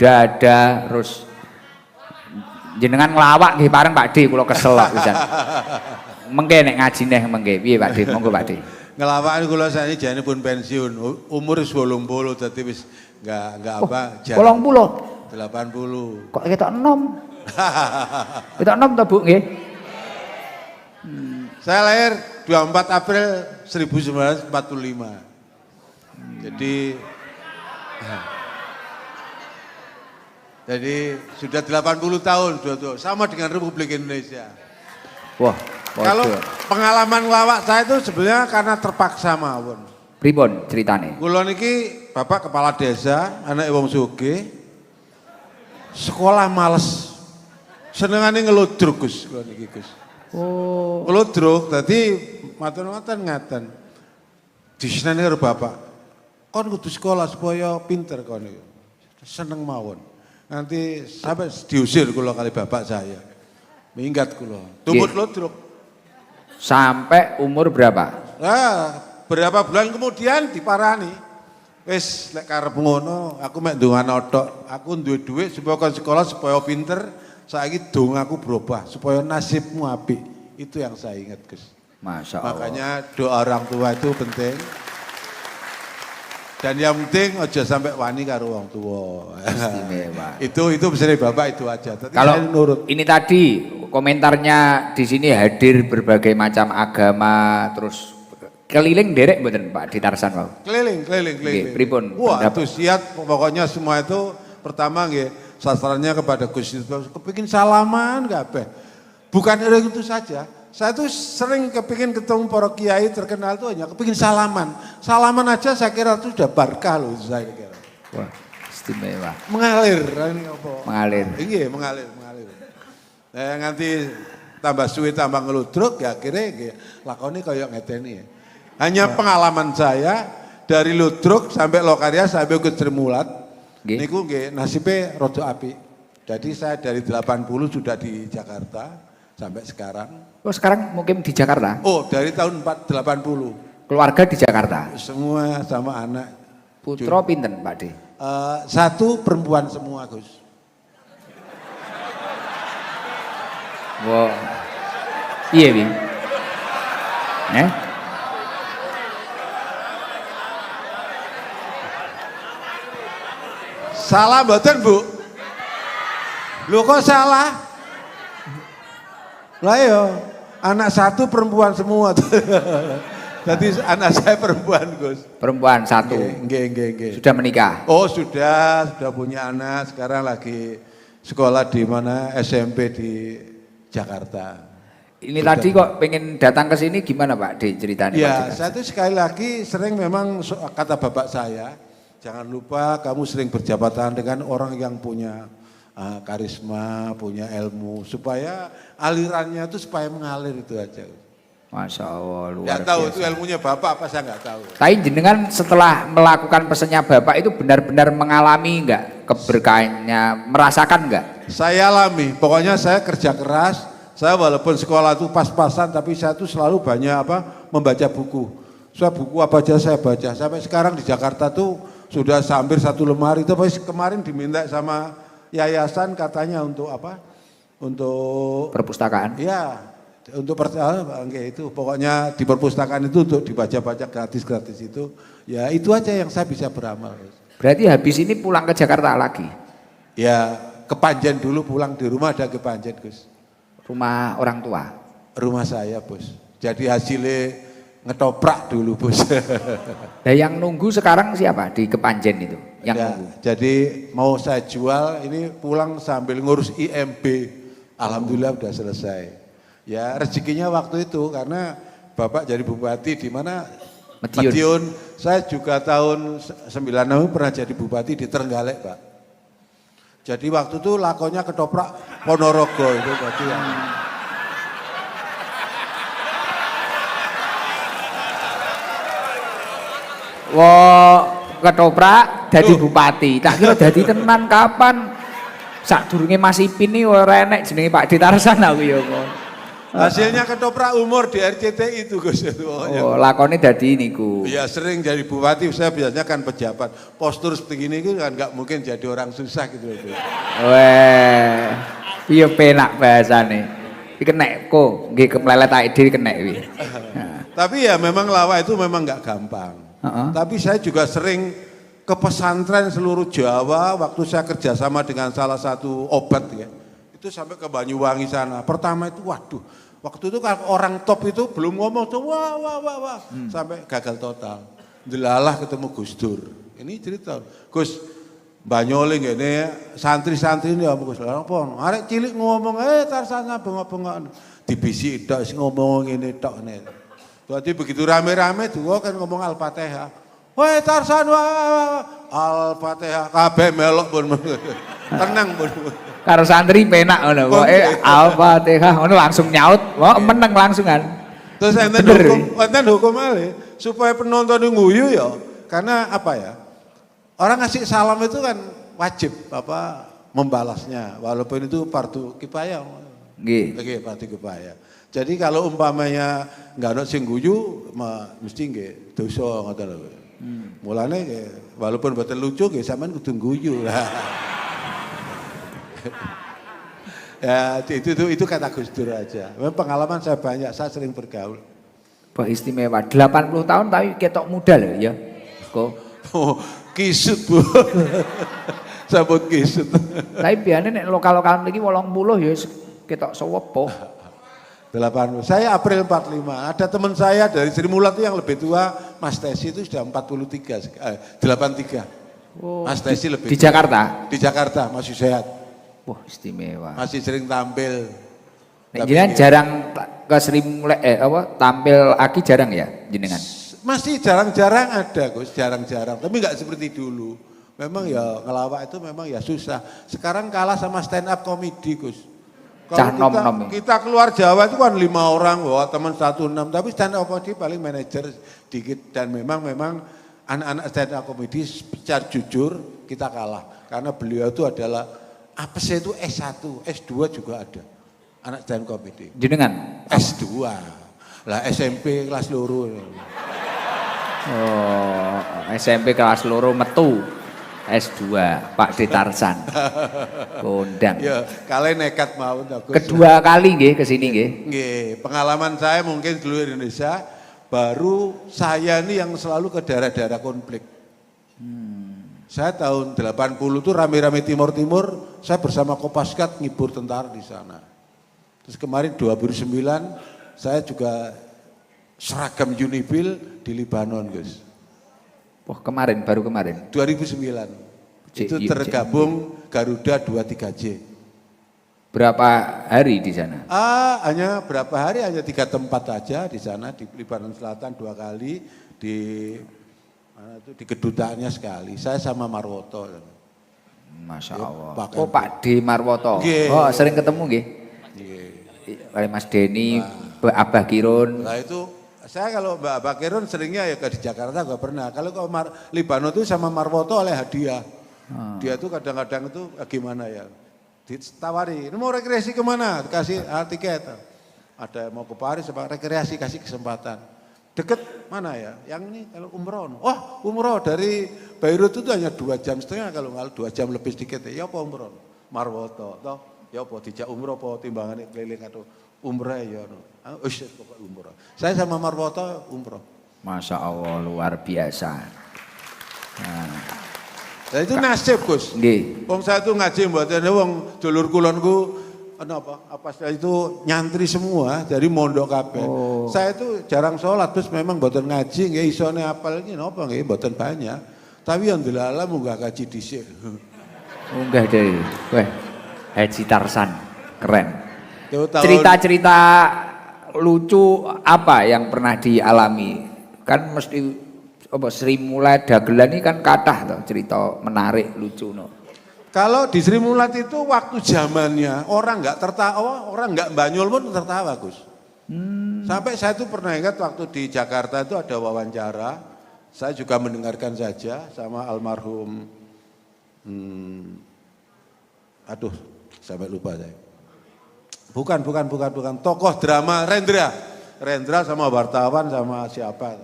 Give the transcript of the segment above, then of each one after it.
dada terus jenengan nglawak nggih bareng Pak D kula kesel kok pisan. Mengke nek ngaji neh mengke piye Pak D monggo Pak D. Ngelawak kula sakniki jane pun pensiun umur wis 80 dadi wis enggak apa 80 80 kok ketok enom. Ketok enom to Bu nggih. Saya lahir 24 April 1945. Jadi sudah 80 tahun sama dengan Republik Indonesia. Wah, kalau pengalaman lawak saya itu sebenarnya karena terpaksa mawon. Pripun ceritane? Kula niki bapak kepala desa, anak wong sugih. Sekolah males. Senengane ngeludruk Gus, kula niki Gus. Oh, Ngeludruk dadi matur-matur ngaten. Diseneni karo bapak. Kon kudu sekolah supaya pinter kon iki. Seneng mawon. Nanti sampai diusir kula kali bapak saya. Minggat kula. Tumut ludruk. Sampai umur berapa? Berapa bulan kemudian diparani. Wis lek karep ngono, aku mek ndongano tok. Aku duwe dhuwit supaya kon sekolah supaya pinter. Saiki dongaku berubah supaya nasibmu apik. Itu yang saya ingat, Gus. Masya Allah. Makanya doa orang tua itu penting. Dan yang penting aja sampai wani karo wong tua. Istimewa. itu misalnya bapak itu aja. Tapi kalau saya nurut. Ini tadi komentarnya di sini hadir berbagai macam agama, terus keliling derek mboten Pak di Tarsan Pak? Keliling. Nggih, pripun? Wah, antusias pokoknya semua itu pertama nggih sasarannya kepada Gus Dur. Kepingin salaman kabeh. Bukan itu saja. Saya tuh sering kepingin ketemu para kiai terkenal tuh hanya kepingin salaman. Salaman aja saya kira itu sudah barkah loh saya kira. Wah, istimewa. Mengalir ini apa? Mengalir. Iya, mengalir. Nganti tambah suwi tambah ngeludruk ya akhirnya lakoni kayak ngeteni. Hanya pengalaman saya dari ludruk sampai Lokaria sampai ke Cermulat. Niku nggih nasibe rada apik. Jadi saya dari 80 sudah di Jakarta sampai sekarang. Oh sekarang mungkin di Jakarta? Oh dari tahun 80. Keluarga di Jakarta? Semua sama anak. Putra pinten Pak D? Satu perempuan semua Gus. Wow. Iya Bi? Salah mboten Bu? Loh kok salah? Lah ya, anak satu perempuan semua. Jadi anak saya perempuan Gus. Perempuan satu? Nggih. Sudah menikah? Oh sudah punya anak, sekarang lagi sekolah di mana SMP di Jakarta. Ini sudah. Tadi kok pengen datang ke sini gimana Pak D ceritanya? Ya saya tuh sekali lagi sering memang kata bapak saya, jangan lupa kamu sering berjabatan dengan orang yang punya karisma, punya ilmu, supaya alirannya itu supaya mengalir itu aja. Masya Allah, luar biasa. Gak tahu itu ilmunya bapak apa saya nggak tahu. Tapi jenengan setelah melakukan pesannya bapak itu benar-benar mengalami enggak keberkahannya, merasakan enggak? Saya alami, pokoknya saya kerja keras, saya walaupun sekolah itu pas-pasan, tapi saya tuh selalu banyak membaca buku. Saya buku apa aja saya baca, sampai sekarang di Jakarta tuh sudah hampir 1 lemari, tapi kemarin diminta sama yayasan katanya untuk apa? Untuk perpustakaan. Iya, untuk itu pokoknya di perpustakaan itu untuk dibaca-baca gratis itu. Ya itu aja yang saya bisa beramal. Berarti habis ini pulang ke Jakarta lagi? Ya ke Panjen dulu, pulang di rumah ada ke Panjen Gus. Rumah orang tua? Rumah saya Bos. Jadi hasilnya ngetoprak dulu Bos. Nah yang nunggu sekarang siapa di Kepanjen itu? Yang nunggu. Jadi mau saya jual ini pulang sambil ngurus IMB. Alhamdulillah udah selesai. Ya rezekinya waktu itu karena Bapak jadi bupati di mana? Madiun. Saya juga tahun 96 pernah jadi bupati di Trenggalek Pak. Jadi waktu itu lakonnya ketoprak Ponorogo itu berarti yang ketoprak jadi bupati. Tak kira jadi tenan kapan? Sadurunge Mas Ipin iki ora enek jenenge Pak Tarsan aku ya. Hasilnya ketoprak umur di RCTI itu Gus. Oh, lakone dadi niku. Ya sering jadi bupati, saya biasanya kan pejabat. Postur seperti ini kan nggak mungkin jadi orang susah gitu loh. Weh, iya penak bahasane. Iki kenek kok, nggih keplelet awake dhewe kenek iki. Tapi ya memang lawak itu memang nggak gampang. Tapi saya juga sering ke pesantren seluruh Jawa waktu saya kerjasama dengan salah satu obat ya. Itu sampai ke Banyuwangi sana. Pertama itu waduh, waktu itu kalau orang top itu belum ngomong tuh wah. Sampai gagal total. Delalah ketemu Gus Dur. Ini cerita. Gus Banyoli ngene santri-santri ini Gus. Apa? Arek cilik ngomong tarsana bengok-bengok. Dibisi tok sing ngomong ngene tok ne. Berarti begitu rame-rame tuh kan ngomong Al-Fatihah. Woi Tarsan Al-Fatihah kabeh melok pun. Tenang pun. Karo santri penak ngono. Pokoke Al-Fatihah ngono langsung nyaut, wah meneng langsungan. Terus enten hukum ale supaya penonton nguyu ya. Karena apa ya? Orang ngasih salam itu kan wajib membalasnya walaupun itu fardu kifayah. Nggih. Nggih, fardu kifayah. Jadi kalau umpamanya enggak ada sing guyu mesti nggih dosa ngoten lho. Mulane walaupun boten lucu nggih sampean kudu guyu lah. Ya itu kata Gus Dur aja. Memang pengalaman saya banyak, saya sering bergaul. Wah istimewa, 80 tahun tapi ketok muda loh ya. Kok kisut Bu. Sabut kisut. Tapi biasanya nek lokal-lokal iki 80 ya ketok sewepo. 80. Saya April 45. Ada teman saya dari Sri Mulat yang lebih tua, Mas Tesi itu sudah 83, 83. Oh, Mas Tesi lebih di tua. Jakarta. Di Jakarta masih sehat. Wah istimewa. Masih sering tampil. Nek jenengan jarang ke Sri Mulat tampil aki jarang ya jenengan? Masih jarang-jarang ada Gus, jarang-jarang. Tapi enggak seperti dulu. Memang ya ngelawak itu memang ya susah. Sekarang kalah sama stand up comedy Gus. Kalau kita keluar Jawa itu kan 5 orang, wah teman 16, tapi stand up comedy paling manajer sedikit dan memang anak-anak stand up comedy secara jujur kita kalah karena beliau itu adalah apa sih itu S1, S2 juga ada anak stand up comedy. Jenengan S2 lah SMP kelas loro. Oh SMP kelas loro metu. S2 Pak D. Tarsan. Kondang. Ya, kalian nekat mau. Kedua kali nggih ke sini nggih. Nggih, pengalaman saya mungkin seluruh Indonesia, baru saya ini yang selalu ke daerah-daerah konflik. Saya tahun 80 itu rame-rame Timur-Timur, saya bersama Kopaskat ngibur tentara di sana. Terus kemarin 2009 saya juga seragam Unifil di Libanon, Gus. Wah kemarin, baru kemarin. 2009. Itu tergabung Garuda 23J. Berapa hari di sana? Hanya berapa hari, hanya 3 tempat aja di sana, di Libanon Selatan 2 kali, di kedutaannya sekali. Saya sama Marwoto. Masya Allah. Pak D. Marwoto. Oh sering ketemu nggih? Nggih. Mas Denny, Abah Kirun. Nah itu saya kalau Mbak Bakirun seringnya ya di Jakarta gak pernah. Kalau ke Libanon itu sama Marwoto oleh hadiah. Dia tuh kadang-kadang itu gimana ya, ditawari, ini mau rekreasi kemana? Kasih tiket. Ada mau ke Paris, rekreasi kasih kesempatan. Deket mana ya? Yang ini kalau umroh. Wah umroh dari Beirut itu hanya 2,5 jam, kalau nggak 2 jam lebih sedikit. Ya apa umroh? Marwoto. Toh, ya apa dijak umroh apa timbangannya keliling atau umrah ya. Pokoknya umroh. Saya sama Marwoto umroh. Masya Allah luar biasa. Nah itu nasib Gus. Nggih. Wong saya itu ngaji mboten wong dulur kulonku apa itu nyantri semua dari mondok kabeh. Saya itu jarang sholat terus memang mboten ngaji nggih isone apal iki napa nggih mboten banyak. Tapi yang delala munggah kaji dhisik. Munggah deh. Weh, Haji Tarsan. Keren. Cerita-cerita lucu apa yang pernah dialami? Kan mesti Sri Mulat Dagelan ini kan kathah toh cerita menarik lucu no. Kalau di Sri Mulat itu waktu zamannya orang nggak tertawa, orang nggak Banyul pun tertawa Gus. Sampai saya tuh pernah ingat waktu di Jakarta itu ada wawancara, saya juga mendengarkan saja sama almarhum, sampai lupa saya. Bukan. Tokoh drama Rendra. Rendra sama wartawan sama siapa.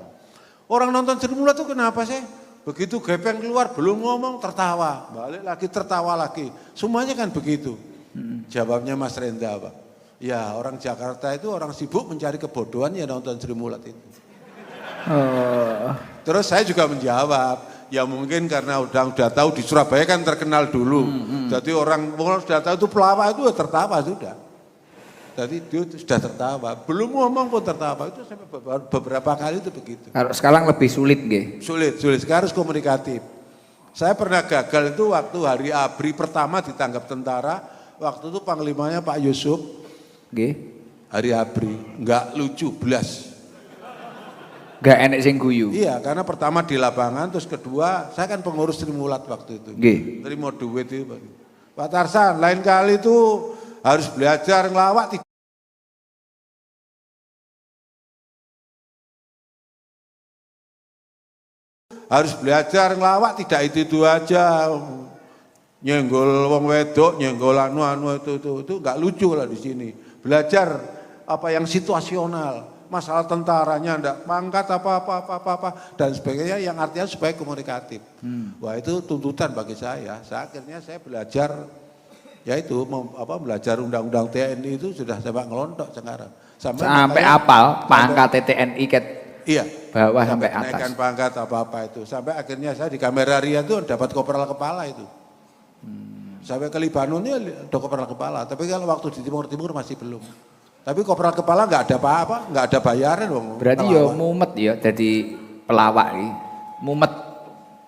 Orang nonton Sri Mulat itu kenapa sih? Begitu Gepeng keluar belum ngomong tertawa. Balik lagi tertawa lagi. Semuanya kan begitu. Jawabnya Mas Rendra apa? Ya orang Jakarta itu orang sibuk mencari kebodohan ya nonton Sri Mulat itu. Terus saya juga menjawab. Ya mungkin karena udah tahu di Surabaya kan terkenal dulu. Jadi orang sudah tahu itu pelawak itu tertawa sudah. Jadi dia sudah tertawa, belum ngomong pun tertawa, itu sampai beberapa kali itu begitu. Kalau sekarang lebih sulit nggih? Sulit, sekarang harus komunikatif. Saya pernah gagal itu waktu hari ABRI pertama ditangkap tentara, waktu itu panglimanya Pak Yusuf. Nggih. Hari ABRI, enggak lucu, belas. Enggak enek sing guyu. Iya, karena pertama di lapangan, terus kedua, saya kan pengurus Sri Mulat waktu itu. Nggih. Terima duit itu. Pak Tarsan, lain kali itu harus belajar ngelawak. Harus belajar ngelawak, tidak itu aja. Nyenggol wong wedok, nyenggol anu itu enggak lucu lah di sini. Belajar apa yang situasional, masalah tentaranya enggak pangkat apa dan sebagainya yang artinya supaya komunikatif. Wah, itu tuntutan bagi saya. Akhirnya saya belajar yaitu belajar undang-undang TNI itu sudah sampai ngelontok sekarang. Sampai apal pangkat TNI ket. Iya, bawah sampai atas. Naikkan pangkat apa-apa itu. Sampai akhirnya saya di Kameraria itu dapat kopral kepala itu. Sampai ke Libanon ini ada kopral kepala. Tapi kalau waktu di Timur masih belum. Tapi kopral kepala nggak ada apa-apa, nggak ada bayaran dong. Berarti ya mumet ya jadi pelawak nih. Mumet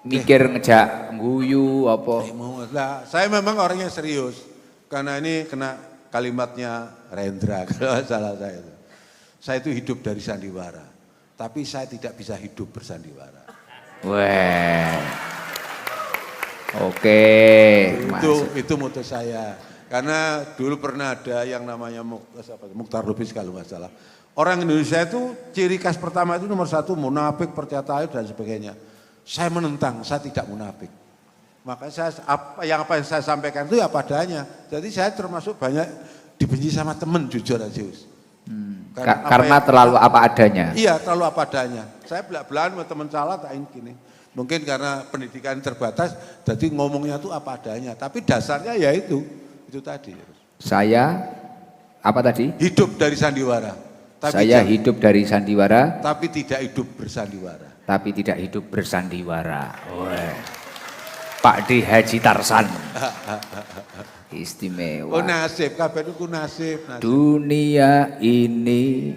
mikir ngejak guyu apa. Nah, saya memang orangnya serius. Karena ini kena kalimatnya Rendra kalau salah saya itu. Saya itu hidup dari sandiwara. Tapi saya tidak bisa hidup bersandiwara. Wah, oke. Itu moto saya. Karena dulu pernah ada yang namanya Mukhtar Lubis kalau nggak salah. Orang Indonesia itu ciri khas pertama itu nomor 1 munafik, percaya tahu dan sebagainya. Saya menentang, saya tidak munafik. Makanya apa yang saya sampaikan itu ya padanya. Jadi saya termasuk banyak dibenci sama teman jujur aja. Karena terlalu apa adanya. Iya, terlalu apa adanya. Saya belak-belakan sama teman salah tain gini. Mungkin karena pendidikan terbatas, jadi ngomongnya tuh apa adanya. Tapi dasarnya ya itu tadi. Saya apa tadi? Hidup dari sandiwara. Saya hidup dari sandiwara. Tapi tidak hidup bersandiwara. Tapi tidak hidup bersandiwara. Pak D Haji Tarsan. Istimewa. Oh nasib, kabeh itu nasib. Dunia ini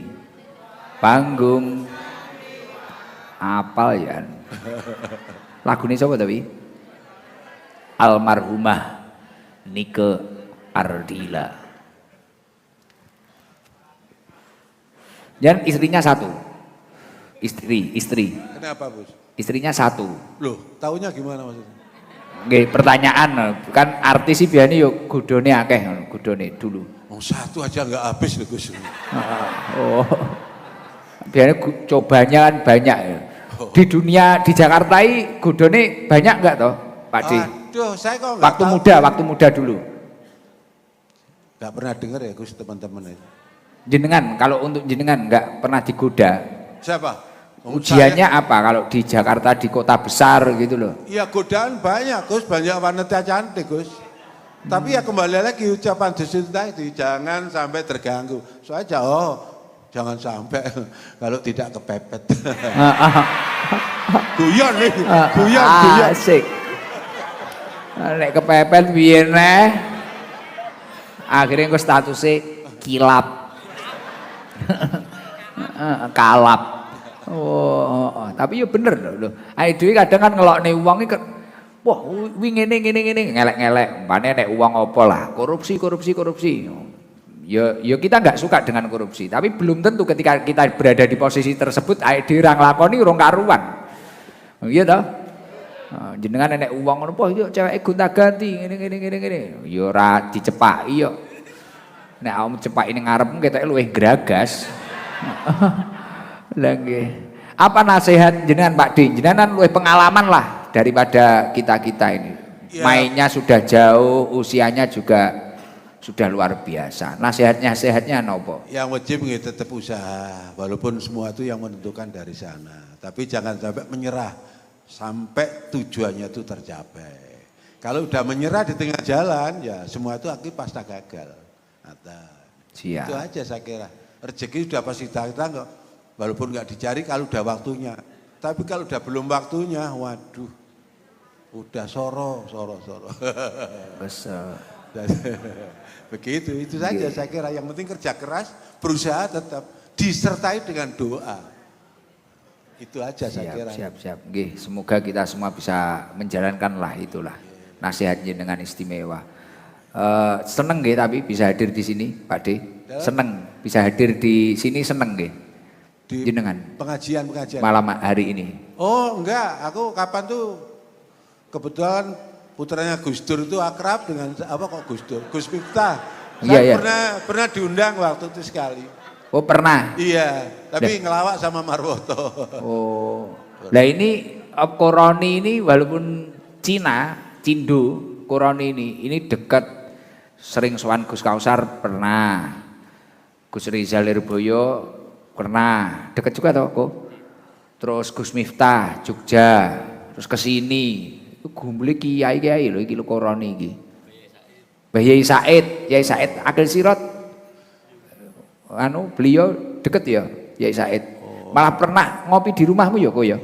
panggung apal ya. Lagu ini siapa tapi? Almarhumah Nike Ardila. Dan istrinya 1. Istri. Kenapa, Bos? Istrinya 1. Loh, taunya gimana maksudnya? Nggih, pertanyaan kan artis sih biasanya yuk gudone akeh gudone dulu. Oh, 1 aja enggak habis loh Gus. Oh. Biasanya cobanya kan banyak ya. Di dunia di Jakarta ini gudone banyak enggak toh, Pak D? Aduh, saya kok enggak waktu muda dulu. Enggak pernah dengar ya Gus teman-teman itu. Jenengan kalau untuk jenengan enggak pernah digoda. Siapa? Ujiannya apa kalau di Jakarta di kota besar gitu loh? Iya godaan banyak Gus, banyak wanita cantik Gus. Tapi ya kembali lagi ucapan Gus tadi, jangan sampai terganggu. Soalnya jangan sampai kalau tidak kepepet. Guyon nih, guyon. Asik. Nek kepepet piye neh? Akhirnya gue statusnya kilap. Kalap. Tapi ya bener loh. Ae dhewe kadang kan ngelokne wong iki wah wingi ngene ngelek-ngelek. Umpane nek wong apa lah, korupsi. Ya kita nggak suka dengan korupsi, tapi belum tentu ketika kita berada di posisi tersebut ae dhewe ra nglakoni urung karuan. Iya toh? Jenengan nek wong ngono po yo ceweke gonta-ganti ngene. Ya ora dicepaki yo. Nek awakmu cepaki ning ngarepmu ketoke luwih gragas. Lah nggih. Apa nasihat jenengan Pak D? Jenengan luwih pengalaman lah daripada kita-kita ini. Ya. Mainnya sudah jauh, usianya juga sudah luar biasa. Nasihatnya nopo? Yang wajib nggih tetap usaha, walaupun semua itu yang menentukan dari sana. Tapi jangan sampai menyerah sampai tujuannya itu tercapai. Kalau udah menyerah di tengah jalan, ya semua itu akhirnya pasti gagal. Siap. Itu aja saya kira. Rezeki sudah pasti datang kok, walaupun nggak dicari kalau udah waktunya. Tapi kalau udah belum waktunya, waduh, udah soro. Besar. Begitu, itu saja saya kira. Yang penting kerja keras, berusaha tetap disertai dengan doa. Itu aja saya kira. Siap. Nggih, semoga kita semua bisa menjalankanlah itulah nasihatnya dengan istimewa. Seneng nggih tapi bisa hadir di sini, Pak D. Seneng bisa hadir di sini, seneng nggih. Di Jenengan pengajian. malam hari ini. Oh enggak, aku kapan tuh kebetulan putranya Gus Dur itu akrab dengan apa kok Gus Dur? Gus Miftah. Saya pernah diundang waktu itu sekali. Oh pernah? Iya, tapi ngelawak sama Marwoto. Oh, nah ini Koroni ini walaupun Cindo, Koroni ini dekat, sering sowan Gus Kausar pernah, Gus Rizal Lirboyo pernah, dekat juga toh kok. Terus Gus Miftah Jogja, terus kesini, itu gumbuli kiai loh, iki lho Koroni iki. Mbah Yai Said Akil Sirot, beliau deket ya Yai Said. Malah pernah ngopi di rumahmu ya kok ya?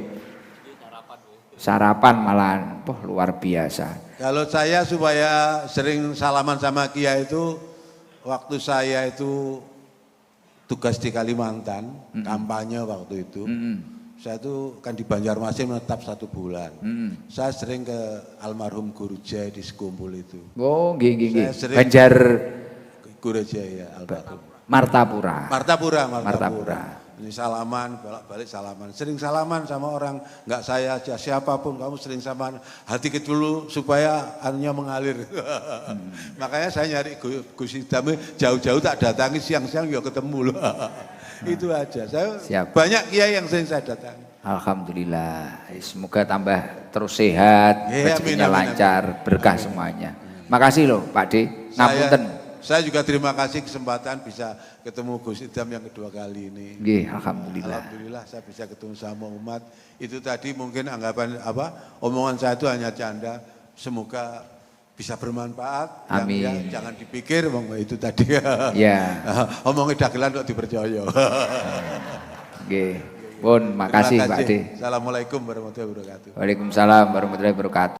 Sarapan malahan, luar biasa. Kalau saya supaya sering salaman sama Kiai itu, waktu saya itu tugas di Kalimantan, kampanye waktu itu, saya itu kan di Banjarmasin menetap 1 bulan. Saya sering ke almarhum Guru Jai di Sekumpul itu. Oh, gini. Banjar Guru Jai ya, almarhum. Martapura. Ini salaman, balik salaman. Sering salaman sama orang, nggak saya aja, siapapun kamu sering salaman. Hati kita dulu supaya anunya mengalir. Makanya saya nyari Gus Idam jauh-jauh tak datangi, siang-siang ya ketemu loh. Itu aja. Saya banyak kiai yang sering saya datangi. Alhamdulillah. Semoga tambah terus sehat, rezekinya lancar, berkah semuanya. Makasih loh Pak D. Ngapunten. Saya juga terima kasih kesempatan bisa ketemu Gus Idam yang kedua kali ini. Alhamdulillah. Alhamdulillah saya bisa ketemu sama umat. Itu tadi mungkin anggapan omongan saya itu hanya canda. Semoga bisa bermanfaat. Amin. Yang jangan dipikir itu tadi. Ya. Omongnya dagelan kok dipercaya. Makasih Pak D. Assalamualaikum warahmatullahi wabarakatuh. Waalaikumsalam warahmatullahi wabarakatuh.